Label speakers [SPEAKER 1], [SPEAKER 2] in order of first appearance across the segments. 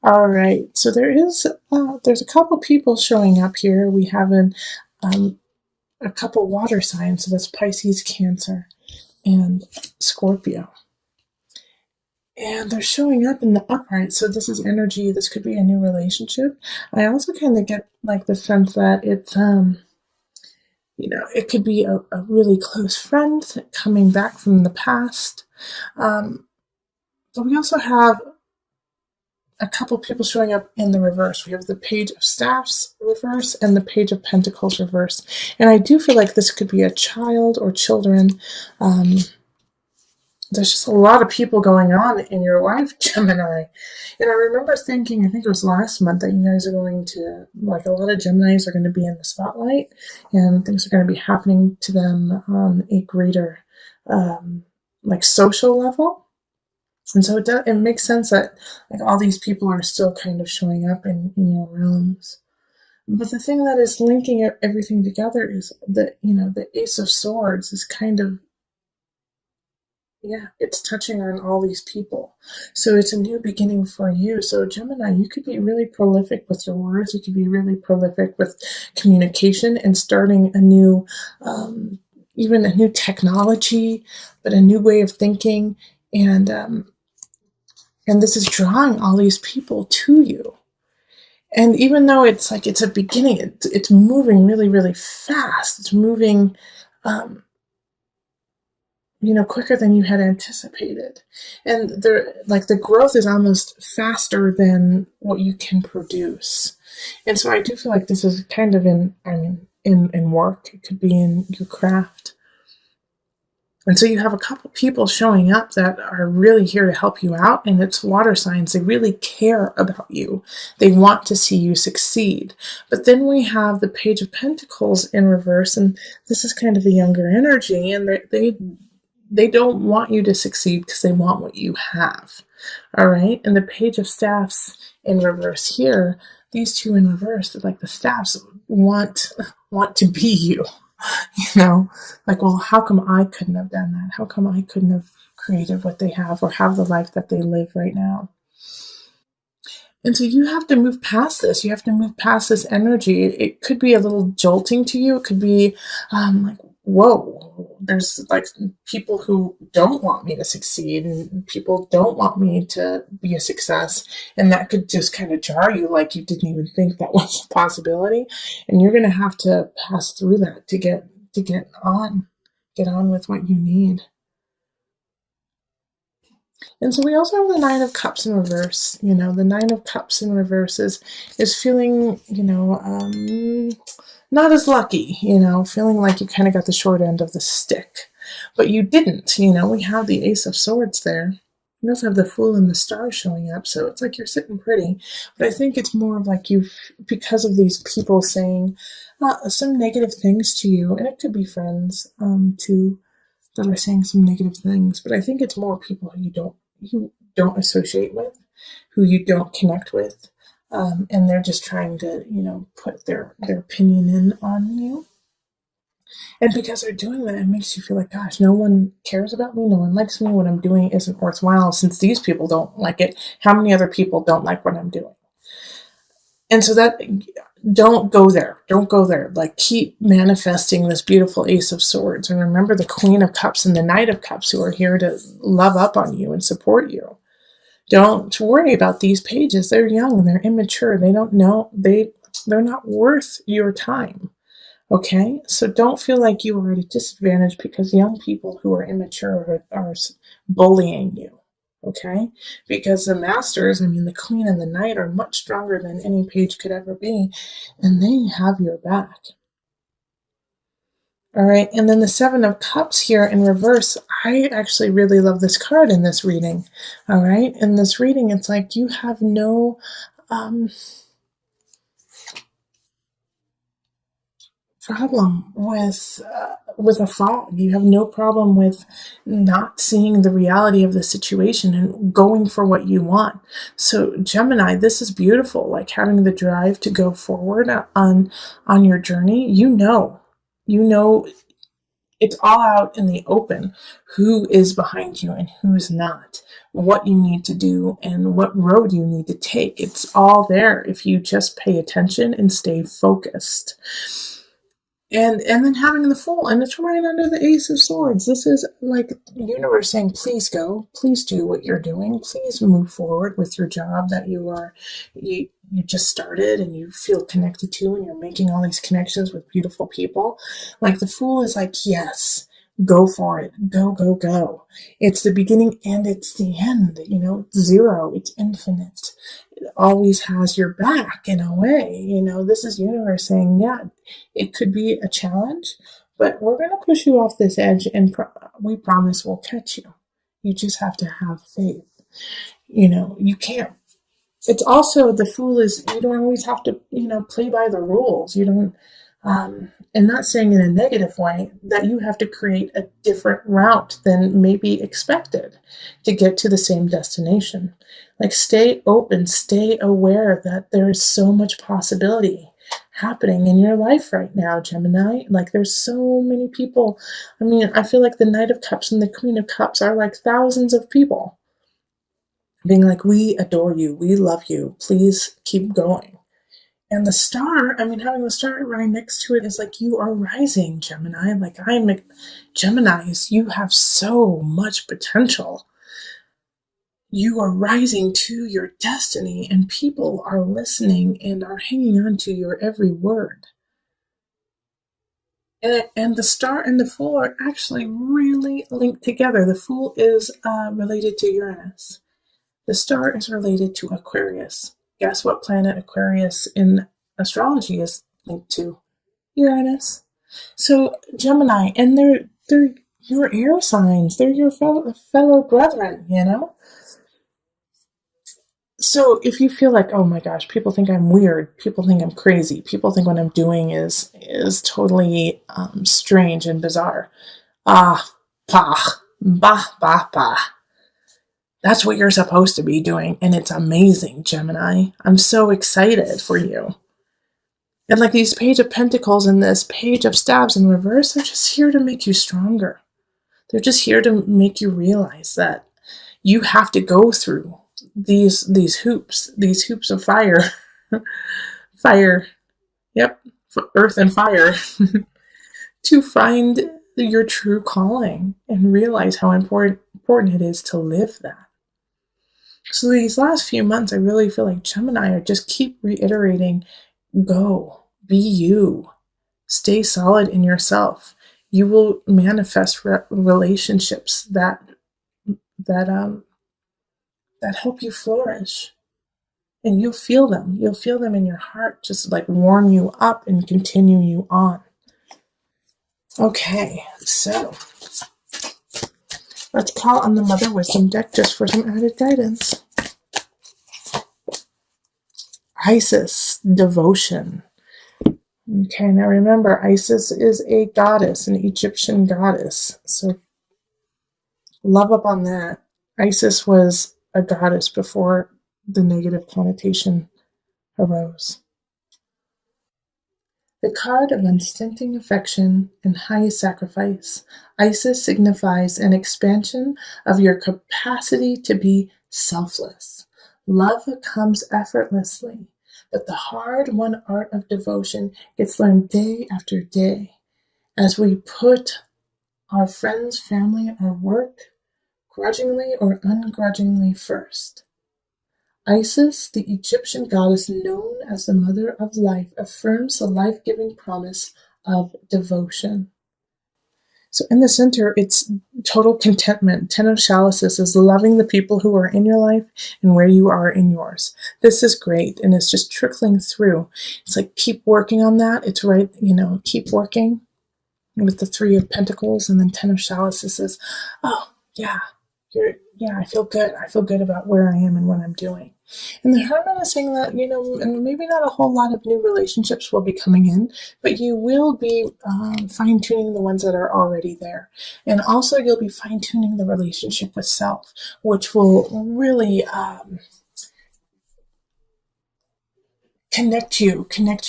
[SPEAKER 1] All right. So there's a couple people showing up here. We have um, a couple water signs. So that's Pisces, Cancer, and Scorpio. And they're showing up in the upright. So this is energy. This could be a new relationship. I also kind of get like the sense that it could be a really close friend coming back from the past. Um, but we also have a couple people showing up in the reverse. We have the Page of Staffs reverse and the Page of Pentacles reverse. And I do feel like this could be a child or children. Um, there's just a lot of people going on in your life, Gemini. And I remember thinking, I think it was last month, that you guys are going to, like, a lot of Geminis are going to be in the spotlight and things are going to be happening to them on a greater, like, social level. And so it makes sense that like all these people are still kind of showing up in your realms. But the thing that is linking everything together is that, the Ace of Swords is kind of, yeah, it's touching on all these people. So it's a new beginning for you. So Gemini, you could be really prolific with your words. You could be really prolific with communication and starting um, even a new technology, but a new way of thinking. And this is drawing all these people to you. And even though it's like it's a beginning, it's moving really, really fast. It's moving, um, quicker than you had anticipated. And like the growth is almost faster than what you can produce. And so I do feel like this is kind of in work. It could be in your craft. And so you have a couple people showing up that are really here to help you out, and it's water signs. They really care about you. They want to see you succeed. But then we have the Page of Pentacles in reverse, and this is kind of the younger energy, and they don't want you to succeed because they want what you have. All right? And the Page of Staffs in reverse here, these two in reverse, like the staffs want to be you. Like, well, how come I couldn't have done that? How come I couldn't have created what they have or have the life that they live right now? And so you have to move past this. You have to move past this energy. It could be a little jolting to you. It could be like, whoa, there's like people who don't want me to succeed and people don't want me to be a success. And that could just kind of jar you like you didn't even think that was a possibility. And you're going to have to pass through that get on with what you need. And so we also have the Nine of Cups in reverse. The Nine of Cups in reverse is feeling, not as lucky, feeling like you kind of got the short end of the stick. But you didn't, we have the Ace of Swords there. We also have the Fool and the Star showing up, so it's like you're sitting pretty. But I think it's more of like because of these people saying some negative things to you, and it could be friends too, that are saying some negative things. But I think it's more people who don't associate with, who you don't connect with, and they're just trying to put their opinion in on you. And because they're doing that, it makes you feel like, gosh, no one cares about me, no one likes me, what I'm doing isn't worthwhile. Since these people don't like it, how many other people don't like what I'm doing? And so don't go there. Don't go there. Like, keep manifesting this beautiful Ace of Swords. And remember the Queen of Cups and the Knight of Cups, who are here to love up on you and support you. Don't worry about these pages. They're young, they're immature. They don't know, they're not worth your time. Okay? So don't feel like you are at a disadvantage because young people who are immature are bullying you. Okay? Because the masters, the queen and the knight, are much stronger than any page could ever be, and they have your back. All right, and then the Seven of Cups here in reverse. I actually really love this card in this reading. All right, in this reading, it's like you have no problem with a fog. You have no problem with not seeing the reality of the situation and going for what you want. So Gemini, this is beautiful. Like, having the drive to go forward on your journey. You know It's all out in the open who is behind you and who's not, what you need to do and what road you need to take. It's all there if you just pay attention and stay focused. And then having the Fool, and it's right under the Ace of Swords. This is like the universe saying, please go, please do what you're doing, please move forward with your job that you just started and you feel connected to, and you're making all these connections with beautiful people. Like the Fool is like, yes, go for it, go, go, go. It's the beginning and it's the end. Zero, it's infinite. It always has your back in a way. This is universe saying, yeah, it could be a challenge, but we're going to push you off this edge, and we promise we'll catch you. You just have to have faith. You can't. It's also, the Fool is, you don't always have to, play by the rules. You don't, and not saying in a negative way, that you have to create a different route than maybe expected to get to the same destination. Like, stay open, stay aware that there is so much possibility happening in your life right now, Gemini. Like, there's so many people. I mean, I feel like the Knight of Cups and the Queen of Cups are like thousands of people being like, we adore you, we love you, please keep going. And the star, I mean, having the star right next to it is like, you are rising, Gemini. Like, Geminis, you have so much potential. You are rising to your destiny, and people are listening and are hanging on to your every word. And the star and the Fool are actually really linked together. The Fool is related to Uranus. The star is related to Aquarius. Guess what planet Aquarius in astrology is linked to? Uranus. So Gemini, and they're your air signs. They're your fellow brethren. So if you feel like, oh my gosh, people think I'm weird, people think I'm crazy, people think what I'm doing is totally strange and bizarre. Bah, bah, bah, bah. That's what you're supposed to be doing, and it's amazing, Gemini. I'm so excited for you. And like these Page of Pentacles and this Page of Staves in reverse, they're just here to make you stronger. They're just here to make you realize that you have to go through these hoops of fire. Fire. Yep. Earth and fire. To find your true calling and realize how important it is to live that. So these last few months, I really feel like Gemini are just keep reiterating, go, be you, stay solid in yourself. You will manifest relationships that help you flourish. And you'll feel them. You'll feel them in your heart, just like warm you up and continue you on. Okay, so let's call on the Mother Wisdom deck just for some added guidance. Isis, devotion. Okay, now remember, Isis is a goddess, an Egyptian goddess. So love up on that. Isis was a goddess before the negative connotation arose. The card of unstinting affection and high sacrifice. Isis signifies an expansion of your capacity to be selfless. Love comes effortlessly, but the hard-won art of devotion gets learned day after day as we put our friends, family, our work, grudgingly or ungrudgingly first. Isis, the Egyptian goddess known as the Mother of Life, affirms the life-giving promise of devotion. So in the center, it's total contentment. Ten of Chalices is loving the people who are in your life and where you are in yours. This is great, and it's just trickling through. It's like, keep working on that. It's right, keep working. With the Three of Pentacles and then Ten of Chalices says, oh, yeah, I feel good. I feel good about where I am and what I'm doing. And the Hermit is saying that, and maybe not a whole lot of new relationships will be coming in, but you will be fine-tuning the ones that are already there. And also you'll be fine-tuning the relationship with self, which will really connect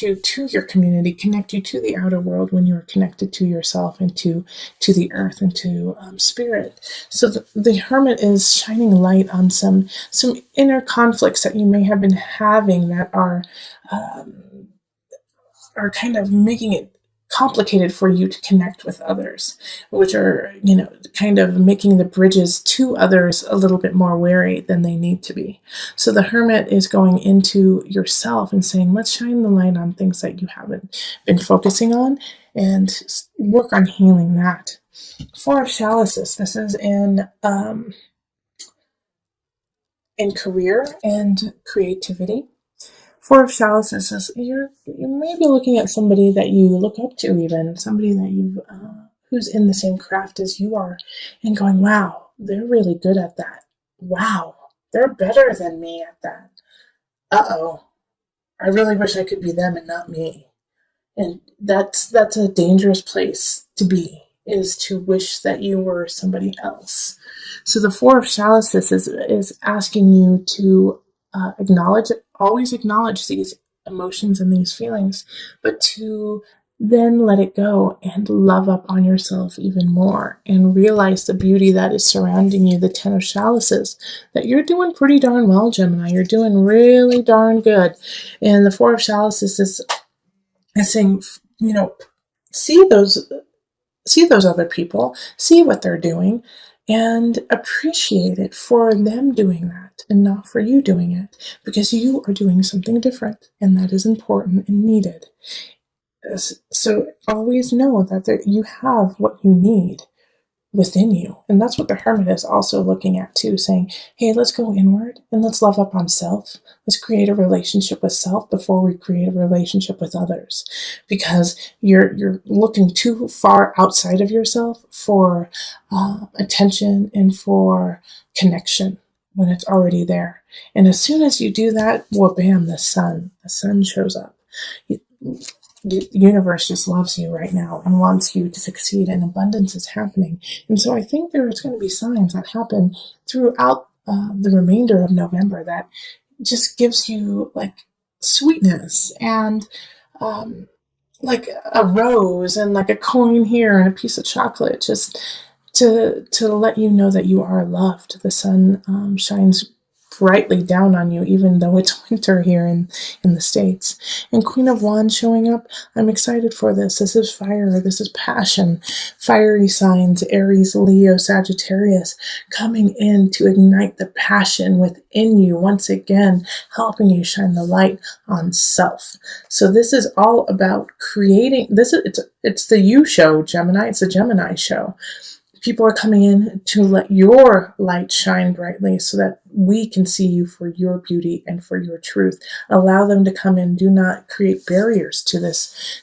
[SPEAKER 1] you to your community, connect you to the outer world when you're connected to yourself and to the earth and to spirit. So the hermit is shining light on some inner conflicts that you may have been having that are kind of making it complicated for you to connect with others, which are, kind of making the bridges to others a little bit more wary than they need to be. So the hermit is going into yourself and saying, let's shine the light on things that you haven't been focusing on and work on healing that. Four of Chalices, this is in career and creativity. Four of Chalices is you may be looking at somebody that you look up to, even somebody that you who's in the same craft as you are, and going, "Wow, they're really good at that. Wow, they're better than me at that. Uh-oh, I really wish I could be them and not me." And that's a dangerous place to be, is to wish that you were somebody else. So the Four of Chalices is asking you to always acknowledge these emotions and these feelings, but to then let it go and love up on yourself even more and realize the beauty that is surrounding you. The Ten of Chalices, that you're doing pretty darn well, Gemini. You're doing really darn good. And the Four of Chalices is saying, see those other people, see what they're doing, and appreciate it for them doing that and not for you doing it, because you are doing something different, and that is important and needed. So always know that you have what you need within you. And that's what the hermit is also looking at too, saying, hey, let's go inward and let's love up on self. Let's create a relationship with self before we create a relationship with others. Because you're looking too far outside of yourself for attention and for connection when it's already there. And as soon as you do that, well, bam, the sun shows up. The universe just loves you right now and wants you to succeed, and abundance is happening. And so I think there's going to be signs that happen throughout the remainder of November that just gives you like sweetness and like a rose and like a coin here and a piece of chocolate, just to let you know that you are loved. The sun shines brightly down on you, even though it's winter here in the States. And Queen of Wands showing up, I'm excited for this. This is fire. This is passion. Fiery signs, Aries, Leo, Sagittarius, coming in to ignite the passion within you, once again, helping you shine the light on self. So this is all about creating, it's the you show, Gemini. It's a Gemini show. People are coming in to let your light shine brightly so that we can see you for your beauty and for your truth. Allow them to come in. Do not create barriers to this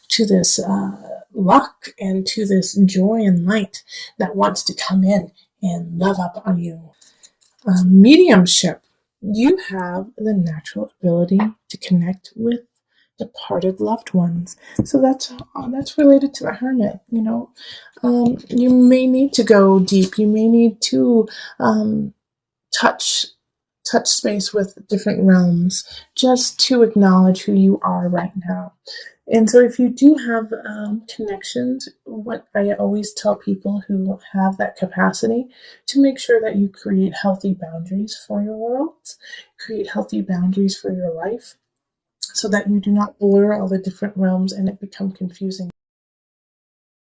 [SPEAKER 1] luck and to this joy and light that wants to come in and love up on you. Mediumship. You have the natural ability to connect with departed loved ones. So that's related to the hermit. You may need to go deep. You may need to touch space with different realms just to acknowledge who you are right now. And so if you do have connections, what I always tell people who have that capacity, to make sure that you create healthy boundaries for your world, create healthy boundaries for your life, so that you do not blur all the different realms and it become confusing.